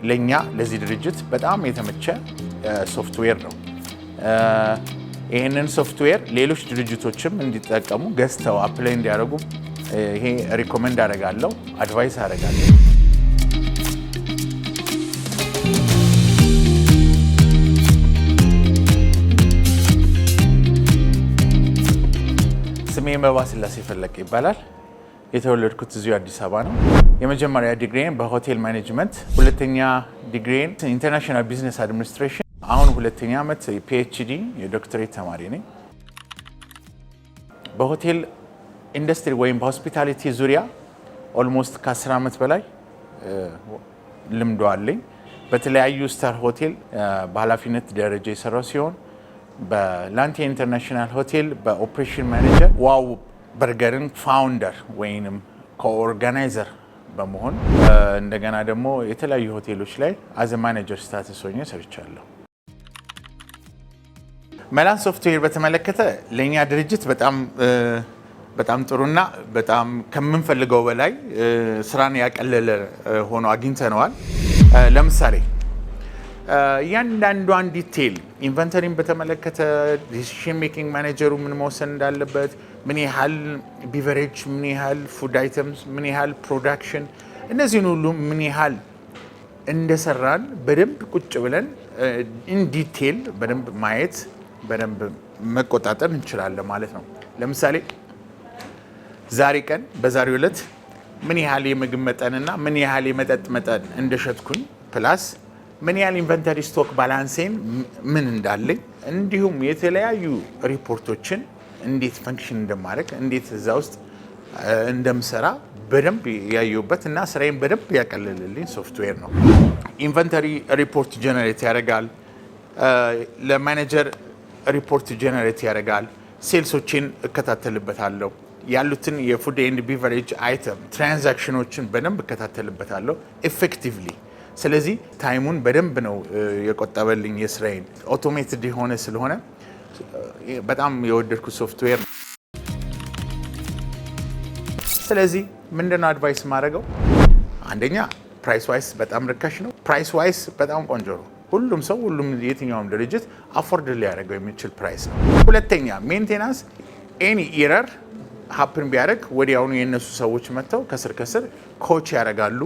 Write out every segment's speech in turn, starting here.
ለኛ ለዚህ ድርጅት በጣም የተመቸ ሶፍትዌር ነው። ይሄንን ሶፍትዌር ሌሎች ድርጅቶችም እንዲጠቀሙ ገዝተው አፕላይ እንዲያደርጉ ይሄ ሪኮመንድ አደርጋለሁ፣ አድቫይስ አደርጋለሁ። ስሜ መባስላሴ ፈለቀ ይባላል። የተወለድኩት እዚሁ አዲስ አበባ ነው። የመጀመሪያ ዲግሪን በሆቴል ማኔጅመንት፣ ሁለተኛ ዲግሪን ኢንተርናሽናል ቢዝነስ አድሚኒስትሬሽን፣ አሁን ሁለተኛ ዓመት ፒኤችዲ የዶክተሬት ተማሪ ነኝ። በሆቴል ኢንዱስትሪ ወይም በሆስፒታሊቲ ዙሪያ ኦልሞስት ከ10 ዓመት በላይ ልምዶ አለኝ። በተለያዩ ስታር ሆቴል በኃላፊነት ደረጃ የሰራው ሲሆን በላንቲያ ኢንተርናሽናል ሆቴል በኦፕሬሽን ማኔጀር፣ ዋው በርገርን ፋውንደር ወይንም ኮኦርጋናይዘር በመሆን እንደገና ደግሞ የተለያዩ ሆቴሎች ላይ አዘ ማኔጀር ስታተስ ሆኜ ሰርቻለሁ። መላን ሶፍትዌር በተመለከተ ለኛ ድርጅት በጣም ጥሩና በጣም ከምንፈልገው በላይ ስራን ያቀለለ ሆኖ አግኝተነዋል። ለምሳሌ እያንዳንዷን ዲቴይል ኢንቨንተሪን በተመለከተ ዲሲሽን ሜኪንግ ማኔጀሩ ምን መወሰን እንዳለበት፣ ምን ያህል ቢቨሬጅ፣ ምን ያህል ፉድ አይተምስ፣ ምን ያህል ፕሮዳክሽን፣ እነዚህን ሁሉ ምን ያህል እንደሰራን በደንብ ቁጭ ብለን ኢን ዲቴይል በደንብ ማየት በደንብ መቆጣጠር እንችላለን ማለት ነው። ለምሳሌ ዛሬ ቀን በዛሬው ዕለት ምን ያህል የምግብ መጠንና ምን ያህል የመጠጥ መጠን እንደሸጥኩኝ ፕላስ ምን ያህል ኢንቨንተሪ ስቶክ ባላንሴን ምን እንዳለኝ እንዲሁም የተለያዩ ሪፖርቶችን እንዴት ፈንክሽን እንደማድረግ እንዴት እዛ ውስጥ እንደምሰራ በደንብ ያየሁበት እና ስራዬን በደንብ ያቀለልልኝ ሶፍትዌር ነው። ኢንቨንተሪ ሪፖርት ጀነሬት ያደርጋል፣ ለማኔጀር ሪፖርት ጀነሬት ያደርጋል፣ ሴልሶችን እከታተልበታለሁ፣ ያሉትን የፉድ ኤንድ ቢቨሬጅ አይተም ትራንዛክሽኖችን በደንብ እከታተልበታለሁ ኤፌክቲቭሊ። ስለዚህ ታይሙን በደንብ ነው የቆጠበልኝ። የስራዬን ኦቶሜትድ የሆነ ስለሆነ በጣም የወደድኩት ሶፍትዌር ነው። ስለዚህ ምንድነው አድቫይስ ማድረገው? አንደኛ ፕራይስ ዋይስ በጣም ርካሽ ነው። ፕራይስ ዋይስ በጣም ቆንጆ ነው። ሁሉም ሰው የትኛውም ድርጅት አፎርድ ሊያደርገው የሚችል ፕራይስ ነው። ሁለተኛ ሜንቴናንስ ኤኒ ኢረር ሀፕን ቢያደርግ ወዲያውኑ የእነሱ ሰዎች መጥተው ከስር ከስር ኮች ያደርጋሉ፣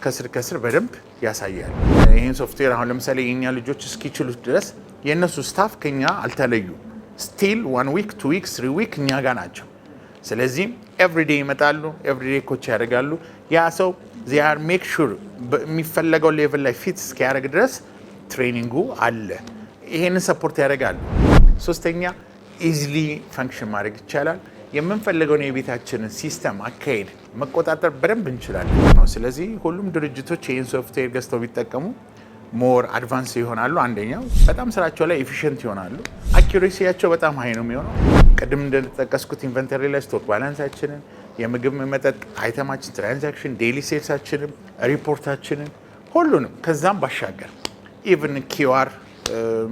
ከስር ከስር በደንብ ያሳያል። ይህን ሶፍትዌር አሁን ለምሳሌ የኛ ልጆች እስኪችሉት ድረስ የእነሱ ስታፍ ከኛ አልተለዩ። ስቲል 1 ዊክ 2 ዊክ 3 ዊክ እኛ ጋር ናቸው። ስለዚህ ኤቭሪዴይ ይመጣሉ፣ ኤቭሪዴይ ኮች ያደርጋሉ። ያ ሰው ዚያር ሜክ ሹር የሚፈለገው ሌቭል ላይ ፊት እስኪያደርግ ድረስ ትሬኒንጉ አለ። ይሄንን ሰፖርት ያደርጋሉ። ሶስተኛ ኢዝሊ ፈንክሽን ማድረግ ይቻላል። የምንፈልገውን የቤታችንን ሲስተም አካሄድ መቆጣጠር በደንብ እንችላለን ነው። ስለዚህ ሁሉም ድርጅቶች ይህን ሶፍትዌር ገዝተው ቢጠቀሙ ሞር አድቫንስ ይሆናሉ። አንደኛው በጣም ስራቸው ላይ ኤፊሽንት ይሆናሉ። አኪሬሲያቸው በጣም ሀይ ነው የሚሆነው። ቅድም እንደጠቀስኩት ኢንቨንተሪ ላይ ስቶክ ባላንሳችንን፣ የምግብ መጠጥ አይተማችን፣ ትራንዛክሽን፣ ዴይሊ ሴልሳችንን፣ ሪፖርታችንን ሁሉንም ከዛም ባሻገር ኢቭን ኪዋር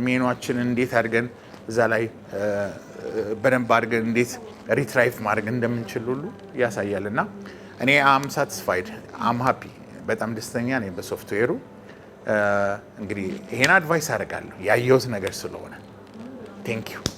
ሜኗችንን እንዴት አድርገን እዛ ላይ በደንብ አድርገን እንዴት ሪትራይቭ ማድረግ እንደምንችል ሁሉ ያሳያል። እና እኔ አም ሳቲስፋይድ አም ሃፒ፣ በጣም ደስተኛ ነኝ በሶፍትዌሩ። እንግዲህ ይሄን አድቫይስ አደርጋለሁ ያየሁት ነገር ስለሆነ። ቴንክ ዩ